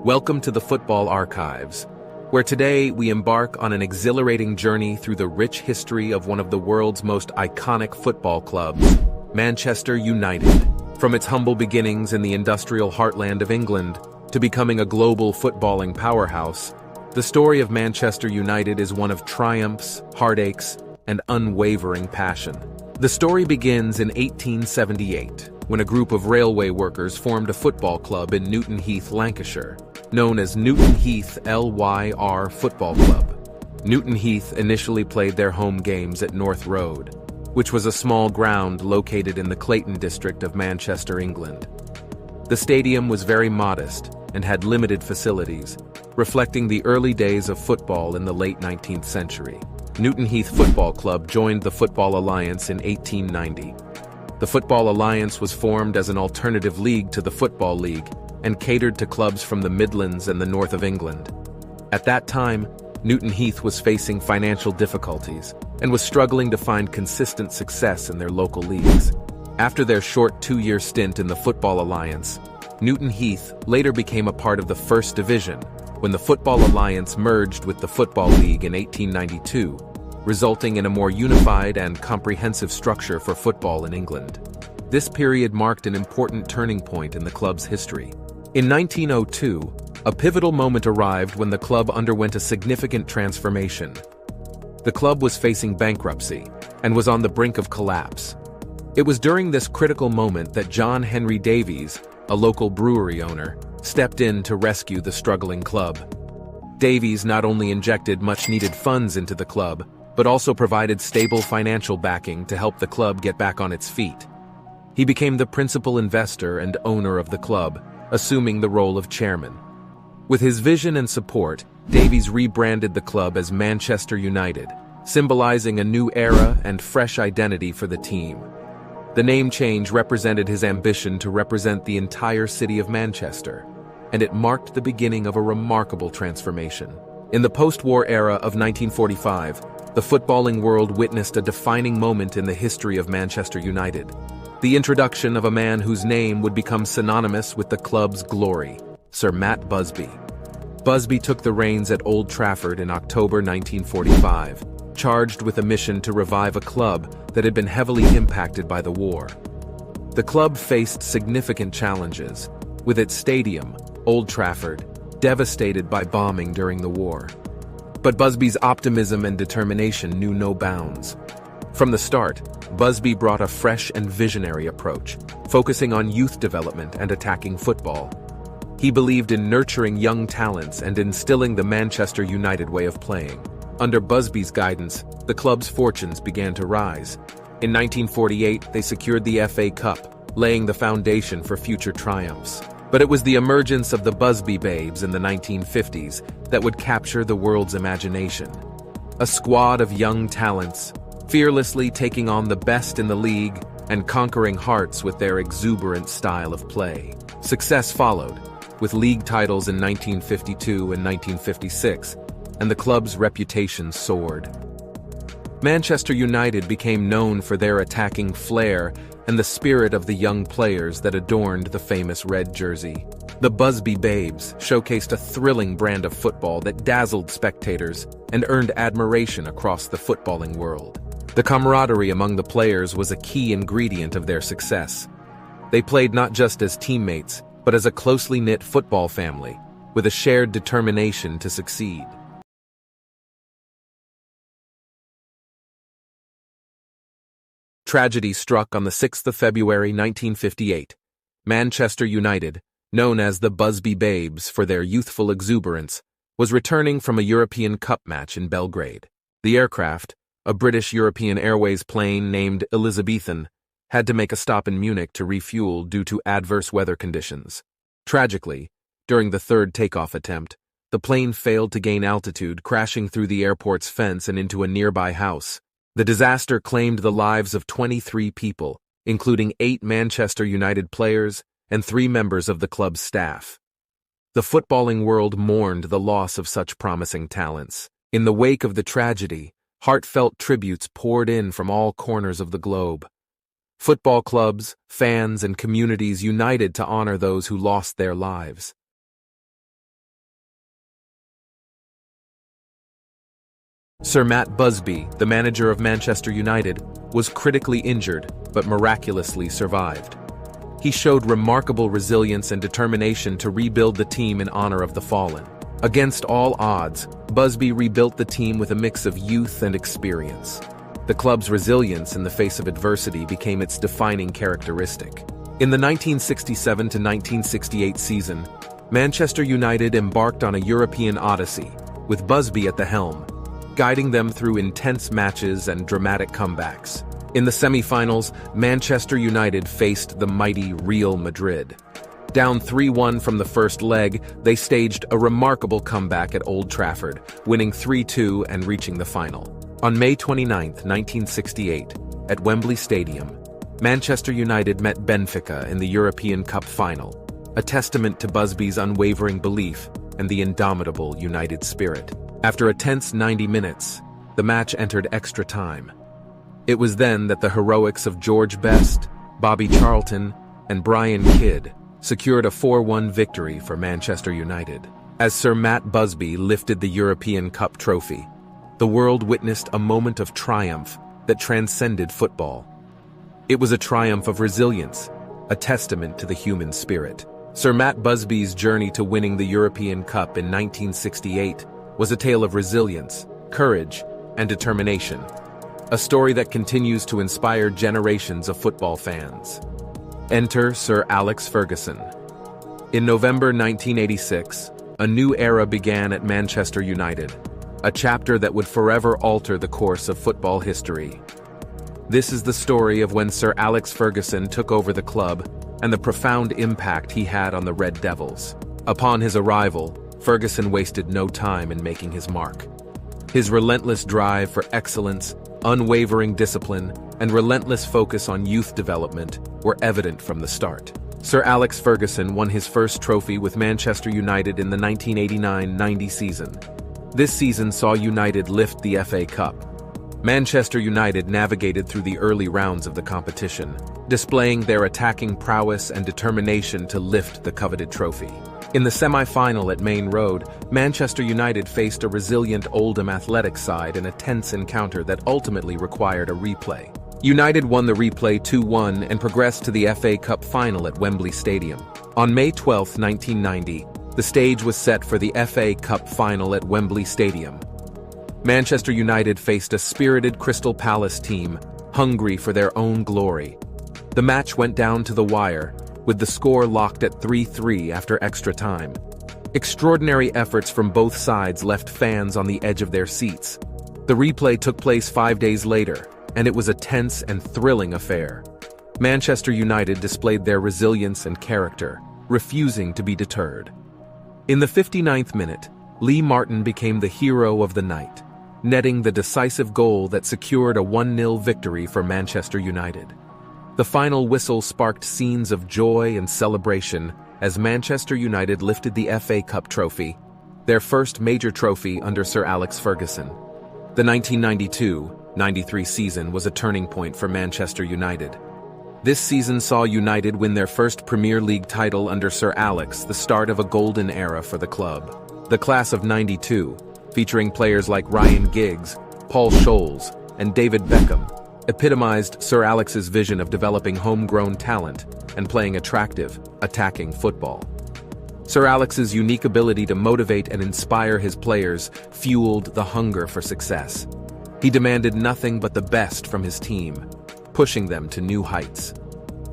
Welcome to the Football Archives, where today we embark on an exhilarating journey through the rich history of one of the world's most iconic football clubs, Manchester United. From its humble beginnings in the industrial heartland of England to becoming a global footballing powerhouse, the story of Manchester United is one of triumphs, heartaches, and unwavering passion. The story begins in 1878, when a group of railway workers formed a football club in Newton Heath, Lancashire, known as Newton Heath LYR Football Club. Newton Heath initially played their home games at North Road, which was a small ground located in the Clayton district of Manchester, England. The stadium was very modest and had limited facilities, reflecting the early days of football in the late 19th century. Newton Heath Football Club joined the Football Alliance in 1890. The Football Alliance was formed as an alternative league to the Football League and catered to clubs from the Midlands and the north of England. At that time, Newton Heath was facing financial difficulties and was struggling to find consistent success in their local leagues. After their short 2-year stint in the Football Alliance, Newton Heath later became a part of the First Division when the Football Alliance merged with the Football League in 1892, resulting in a more unified and comprehensive structure for football in England. This period marked an important turning point in the club's history. In 1902, a pivotal moment arrived when the club underwent a significant transformation. The club was facing bankruptcy and was on the brink of collapse. It was during this critical moment that John Henry Davies, a local brewery owner, stepped in to rescue the struggling club. Davies not only injected much-needed funds into the club, but also provided stable financial backing to help the club get back on its feet. He became the principal investor and owner of the club, assuming the role of chairman. With his vision and support, Davies rebranded the club as Manchester United, symbolizing a new era and fresh identity for the team. The name change represented his ambition to represent the entire city of Manchester, and it marked the beginning of a remarkable transformation. In the post-war era of 1945, the footballing world witnessed a defining moment in the history of Manchester United: the introduction of a man whose name would become synonymous with the club's glory, Sir Matt Busby. Busby took the reins at Old Trafford in October 1945, charged with a mission to revive a club that had been heavily impacted by the war. The club faced significant challenges, with its stadium, Old Trafford, devastated by bombing during the war. But Busby's optimism and determination knew no bounds. From the start, Busby brought a fresh and visionary approach, focusing on youth development and attacking football. He believed in nurturing young talents and instilling the Manchester United way of playing. Under Busby's guidance, the club's fortunes began to rise. In 1948, they secured the FA Cup, laying the foundation for future triumphs. But it was the emergence of the Busby Babes in the 1950s that would capture the world's imagination. A squad of young talents, fearlessly taking on the best in the league and conquering hearts with their exuberant style of play. Success followed, with league titles in 1952 and 1956, and the club's reputation soared. Manchester United became known for their attacking flair and the spirit of the young players that adorned the famous red jersey. The Busby Babes showcased a thrilling brand of football that dazzled spectators and earned admiration across the footballing world. The camaraderie among the players was a key ingredient of their success. They played not just as teammates, but as a closely knit football family, with a shared determination to succeed. Tragedy struck on the 6th of February 1958. Manchester United, known as the Busby Babes for their youthful exuberance, was returning from a European Cup match in Belgrade. The aircraft, a British European Airways plane named Elizabethan, had to make a stop in Munich to refuel due to adverse weather conditions. Tragically, during the third takeoff attempt, the plane failed to gain altitude, crashing through the airport's fence and into a nearby house. The disaster claimed the lives of 23 people, including 8 Manchester United players and 3 members of the club's staff. The footballing world mourned the loss of such promising talents. In the wake of the tragedy, heartfelt tributes poured in from all corners of the globe. Football clubs, fans, and communities united to honor those who lost their lives. Sir Matt Busby, the manager of Manchester United, was critically injured but miraculously survived. He showed remarkable resilience and determination to rebuild the team in honor of the fallen. Against all odds, Busby rebuilt the team with a mix of youth and experience. The club's resilience in the face of adversity became its defining characteristic. In the 1967-1968 season, Manchester United embarked on a European odyssey, with Busby at the helm, guiding them through intense matches and dramatic comebacks. In the semi-finals, Manchester United faced the mighty Real Madrid. Down 3-1 from the first leg, they staged a remarkable comeback at Old Trafford, winning 3-2 and reaching the final. On May 29, 1968, at Wembley Stadium, Manchester United met Benfica in the European Cup final, a testament to Busby's unwavering belief and the indomitable United spirit. After a tense 90 minutes, the match entered extra time. It was then that the heroics of George Best, Bobby Charlton, and Brian Kidd secured a 4-1 victory for Manchester United. As Sir Matt Busby lifted the European Cup trophy, the world witnessed a moment of triumph that transcended football. It was a triumph of resilience, a testament to the human spirit. Sir Matt Busby's journey to winning the European Cup in 1968 was a tale of resilience, courage, and determination. A story that continues to inspire generations of football fans. Enter Sir Alex Ferguson. In November 1986, a new era began at Manchester United, a chapter that would forever alter the course of football history. This is the story of when Sir Alex Ferguson took over the club and the profound impact he had on the Red Devils. Upon his arrival, Ferguson wasted no time in making his mark. His relentless drive for excellence, unwavering discipline, and relentless focus on youth development were evident from the start. Sir Alex Ferguson won his first trophy with Manchester United in the 1989-90 season. This season saw United lift the FA Cup. Manchester United navigated through the early rounds of the competition, displaying their attacking prowess and determination to lift the coveted trophy. In the semi-final at Maine Road, Manchester United faced a resilient Oldham Athletic side in a tense encounter that ultimately required a replay. United won the replay 2-1 and progressed to the FA Cup final at Wembley Stadium. On May 12, 1990, the stage was set for the FA Cup final at Wembley Stadium. Manchester United faced a spirited Crystal Palace team, hungry for their own glory. The match went down to the wire, with the score locked at 3-3 after extra time. Extraordinary efforts from both sides left fans on the edge of their seats. The replay took place 5 days later, and it was a tense and thrilling affair. Manchester United displayed their resilience and character, refusing to be deterred. In the 59th minute, Lee Martin became the hero of the night, netting the decisive goal that secured a 1-0 victory for Manchester United. The final whistle sparked scenes of joy and celebration as Manchester United lifted the FA Cup trophy, their first major trophy under Sir Alex Ferguson. The 1992-93 season was a turning point for Manchester United. This season saw United win their first Premier League title under Sir Alex, the start of a golden era for the club. The class of '92, featuring players like Ryan Giggs, Paul Scholes, and David Beckham, epitomized Sir Alex's vision of developing homegrown talent and playing attractive, attacking football. Sir Alex's unique ability to motivate and inspire his players fueled the hunger for success. He demanded nothing but the best from his team, pushing them to new heights.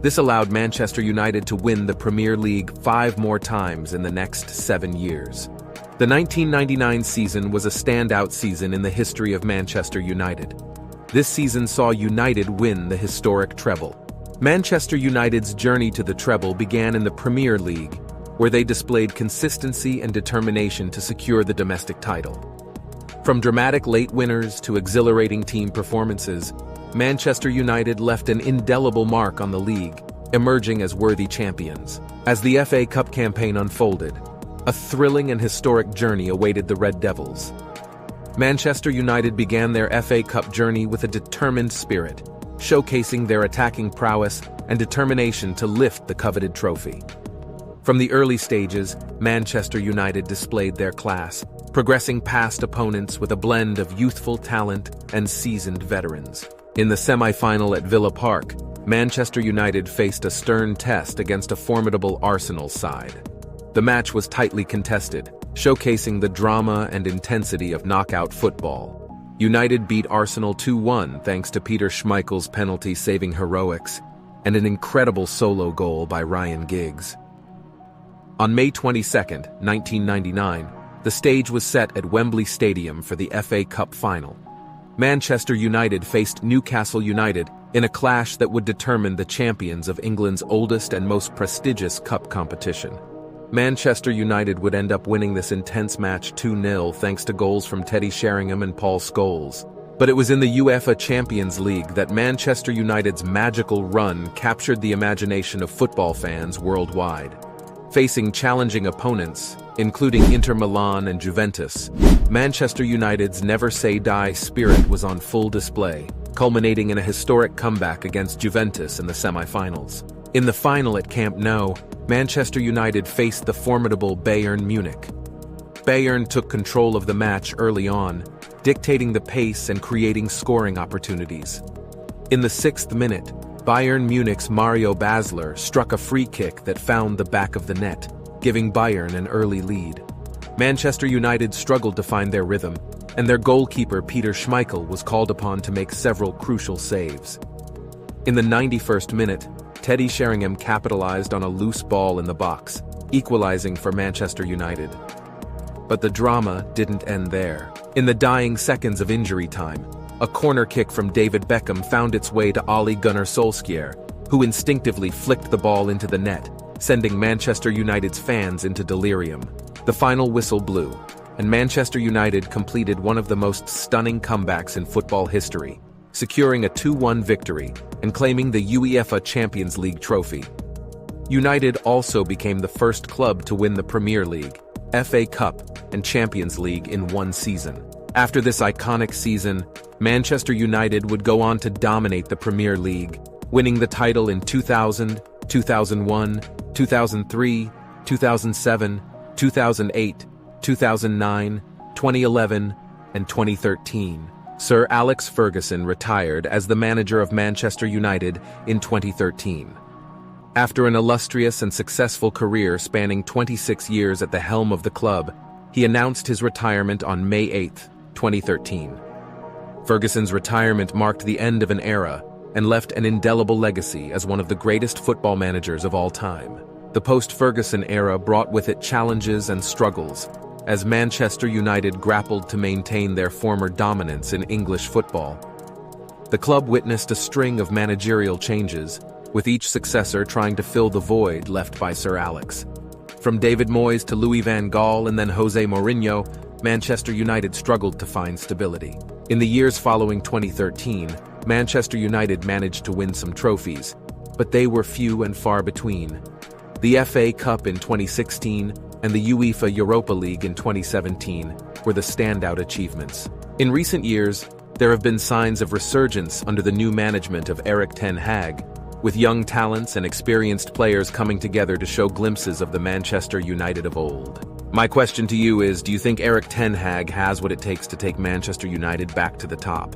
This allowed Manchester United to win the Premier League 5 more times in the next 7 years. The 1999 season was a standout season in the history of Manchester United. This season saw United win the historic treble. Manchester United's journey to the treble began in the Premier League, where they displayed consistency and determination to secure the domestic title. From dramatic late winners to exhilarating team performances, Manchester United left an indelible mark on the league, emerging as worthy champions. As the FA Cup campaign unfolded, a thrilling and historic journey awaited the Red Devils. Manchester United began their FA Cup journey with a determined spirit, showcasing their attacking prowess and determination to lift the coveted trophy. From the early stages, Manchester United displayed their class, progressing past opponents with a blend of youthful talent and seasoned veterans. In the semi-final at Villa Park, Manchester United faced a stern test against a formidable Arsenal side. The match was tightly contested, showcasing the drama and intensity of knockout football. United beat Arsenal 2-1 thanks to Peter Schmeichel's penalty-saving heroics and an incredible solo goal by Ryan Giggs. On May 22, 1999, the stage was set at Wembley Stadium for the FA Cup final. Manchester United faced Newcastle United in a clash that would determine the champions of England's oldest and most prestigious cup competition. Manchester United would end up winning this intense match 2-0 thanks to goals from Teddy Sheringham and Paul Scholes. But it was in the UEFA Champions League that Manchester United's magical run captured the imagination of football fans worldwide. Facing challenging opponents, including Inter Milan and Juventus, Manchester United's never-say-die spirit was on full display, culminating in a historic comeback against Juventus in the semi-finals. In the final at Camp Nou, Manchester United faced the formidable Bayern Munich. Bayern took control of the match early on, dictating the pace and creating scoring opportunities. In the 6th minute, Bayern Munich's Mario Basler struck a free kick that found the back of the net, giving Bayern an early lead. Manchester United struggled to find their rhythm, and their goalkeeper Peter Schmeichel was called upon to make several crucial saves. In the 91st minute, Teddy Sheringham capitalized on a loose ball in the box, equalizing for Manchester United. But the drama didn't end there. In the dying seconds of injury time, a corner kick from David Beckham found its way to Ole Gunnar Solskjaer, who instinctively flicked the ball into the net, sending Manchester United's fans into delirium. The final whistle blew, and Manchester United completed one of the most stunning comebacks in football history, securing a 2-1 victory and claiming the UEFA Champions League trophy. United also became the first club to win the Premier League, FA Cup, and Champions League in one season. After this iconic season, Manchester United would go on to dominate the Premier League, winning the title in 2000, 2001, 2003, 2007, 2008, 2009, 2011, and 2013. Sir Alex Ferguson retired as the manager of Manchester United in 2013. After an illustrious and successful career spanning 26 years at the helm of the club, he announced his retirement on May 8, 2013. Ferguson's retirement marked the end of an era and left an indelible legacy as one of the greatest football managers of all time. The post-Ferguson era brought with it challenges and struggles, as Manchester United grappled to maintain their former dominance in English football. The club witnessed a string of managerial changes, with each successor trying to fill the void left by Sir Alex. From David Moyes to Louis van Gaal and then Jose Mourinho, Manchester United struggled to find stability. In the years following 2013, Manchester United managed to win some trophies, but they were few and far between. The FA Cup in 2016 and the UEFA Europa League in 2017 were the standout achievements. In recent years, there have been signs of resurgence under the new management of Erik ten Hag, with young talents and experienced players coming together to show glimpses of the Manchester United of old. My question to you is, do you think Erik ten Hag has what it takes to take Manchester United back to the top?